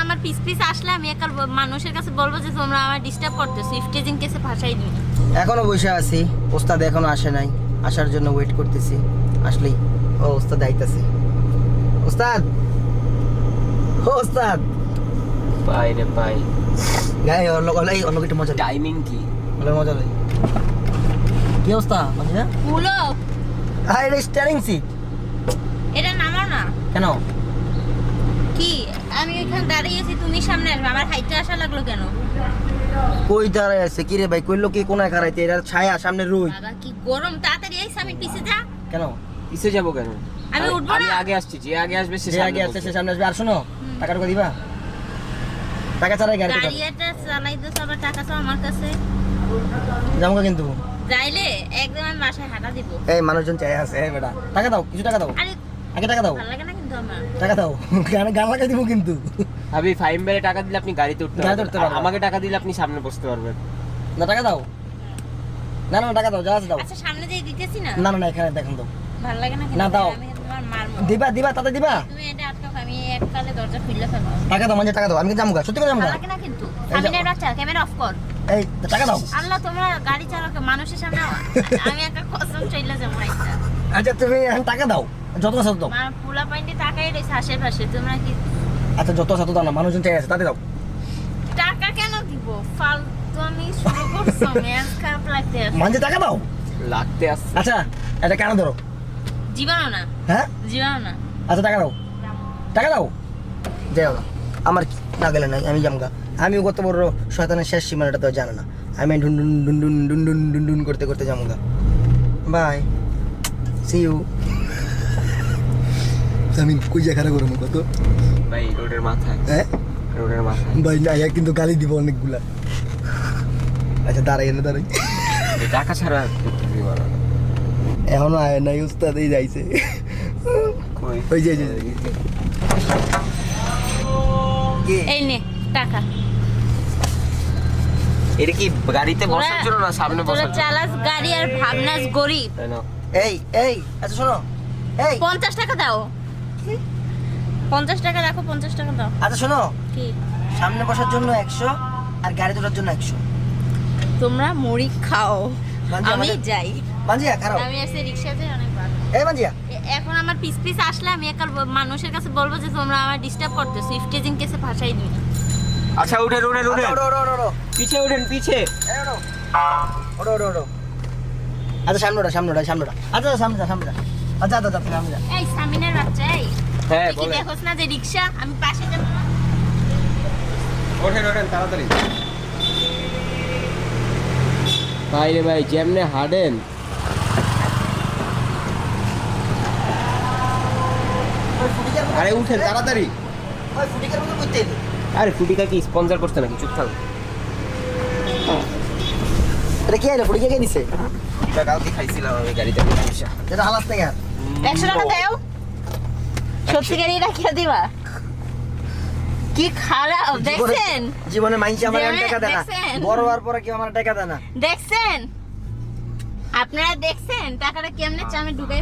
আমার piece piece আসলে আমি একার মানুষের কাছে বলবো যে তোমরা আমার ডিস্টার্ব করতেছো, ইফটেজিং কেসে ফাঁসাই দিই। এখনো বসে আছি, ওস্তাদ এখনো আসে নাই, আসার জন্য ওয়েট করতেছি। আসলেই ও ওস্তাদ আইতাছে। ওস্তাদ, ও ওস্তাদ পাই রে পাই। গাই অন্য কিছু মজা টাইমিং কি? মজা লই। কি অবস্থা মানে? পুলো এটা স্টিয়ারিং সিট। এটা নামাও না কেন? কি আমি এখানে দাঁড়িয়ে আছি, তুমি সামনে আসবে, আমার হাইটে আসা লাগলো কেন? কই দাঁড়ায় আছে? কি রে ভাই, কইলো কি কোনায় খারাইতে? এর ছায়া সামনে রই। বাবা কি গরম, তাড়াতাড়ি আইস, আমি পিছে যা। কেন কিসে যাবো কেন? আমি উঠবো আমি না। আগে আসছি, যে আগে আসবে সে যে আগে আসছে সে সামনে আসবে। আর শোনো, টাকা টাকা দিবা? টাকা ছাড়াই গাড়ি গাড়ি এটা চালাইতেছ, আবার টাকা চাও আমার কাছে? যাবো কিন্তু। যাইলে একদম আমি বাসায় হাঁটা দিব। এই মানুষজন চাই আছে। এই বেটা টাকা দাও, কিছু টাকা দাও। আরে আগে টাকা দাও, ভালো লাগে না কিন্তু আমার। টাকা দাও। গান লাগাই দিব কিন্তু। আমি ফাইম বেলে টাকা দিলে আপনি গাড়িতে উঠতে গাড়িতে পারবেন, উঠতে আর পারবেন। আমাকে টাকা দিলে আপনি সামনে বসতে পারবেন। না টাকা দাও। না না টাকা দাও, যা আছে দাও। আচ্ছা সামনে যে দিতেছি না, না না না এখানে দেখুন দাও। ভালো লাগে না কিন্তু। না, দাও। আমি তোমার মারবো। দিবা দিবা তাতে দিবা। তুমি এটা আটকাও, আমি এককালে দরজা খুললে ফেলবো। টাকা দাও, মানে টাকা দাও। আমি কিন্তু যামগা, সত্যি করে ভালো যামগা। লাগে না কিন্তু। এই যে- সামনের বাচ্চা ক্যামেরা অফ কর। এই টাকা দাও। আল্লাহ, তোমরা গাড়ি চালাকে মানুষের সামনে আমি একটা কসম চাইলে যাবো না। আচ্ছা তুমি এখন টাকা দাও, যত আছে তত দাও। আমার পোলা পাইন্ডে তাকাই রয়েছে আশেপাশে, তোমরা কি আচ্ছা যত আছে তত দাও না, মানুষজন চাই আছে তাতে দাও। টাকা কেন দিব? ফালতু আমি শুরু করছো, ম্যাচ খারাপ লাগতে আছে। মানে টাকা দাও। লাগতে আসছে। আচ্ছা এটা কেন ধরো? জীবানো না, হ্যাঁ জীবানো না। আচ্ছা টাকা দাও, টাকা দাও। যাও না, আমার কি না গেলে নাই, আমি যামগা। আমিও কত বড় শয়তানের শেষ সীমানাটা তো জানে না। আমি ঢুন ঢুন ঢুন ঢুন ঢুন ঢুন ঢুন ঢুন করতে করতে যামগা। By, C you. আমি কই যা খারাপ করবো কত ভাই রোডের মাথায়, হ্যাঁ রোডের মাথায়। ভাই না, কিন্তু গালি দিব অনেকগুলা। আচ্ছা দাঁড়াই না দাঁড়াই, এই টাকা ছাড়া করতে দিব না। এখনো আয় নাই, উস্তাদ এই যাইছে। কই? ওই যে এই নে টাকা। এটা কি গাড়িতে বসার জন্য না সামনে তোরা বসার জন্য? চালাস গাড়ি আর ভাবনাস গরিব। তাই না? এই এই আচ্ছা শোনো, এই 50 টাকা দাও। 50 টাকা রাখো, 50 টাকা দাও। আচ্ছা শোনো, কি সামনে বসার জন্য 100 আর গাড়ি তোলার জন্য 100। তোমরা মুড়ি খাও, মানজি, আমি আমাদের- যাই। মানজিয়া খারাপ। আমি আসে রিকশাতে অনেক ভালো। এই মানজিয়া, এখন আমার পিস পিস আসলে আমি একার মানুষের কাছে বলবো যে তোমরা আমার ডিস্টার্ব করতেছো, ইফটেজিং কেসে ফাঁসাই দিই। আচ্ছা উঠেন উঠেন উঠেন, ওড়ো ওড়ো ওড়ো ওড়ো, পিছে উঠেন পিছে। এই ওড়ো ওড়ো ওড়ো ওড়ো। আচ্ছা সামনে ওড়ো, সামনে ওড়ো, সামনে ওড়ো। আচ্ছা সামনে যা, সামনে যা। আচ্ছা আচ্ছা সামনে যা। এই সামিনের বাচ্চা, এই হ্যাঁ তুই কি বলেন। দেখোস না যে রিকশা, আমি পাশে যাবো না? ওঠেন ওঠেন তাড়াতাড়ি। ভাই রে ভাই, যেমনে হাঁটেন। ওই ফুটিকের মতো- আরে উঠেন তাড়াতাড়ি। ওই ফুটিকের মতো কইতে এলি। আরে ফুটিকা কি স্পন্সর করছে নাকি? চুপ থাক। এটা কি আইলো? ফুটিকে কে দিছে? এটা কালকে খাইছিলাম আমি গাড়িতে বসে। এটা হালাস থেকে। 100 টাকা দাও। সত্যিকারই রাখিয়া দিবা? কি খারাপ দেখছেন, জীবনে মাইনছে আমার টাকা দেয় না, দেখছেন? বড় হওয়ার পরে কি আমার টাকা দেয় না। দেখছেন? আপনারা দেখছেন টাকাটা কেমনে চামে ঢুকাই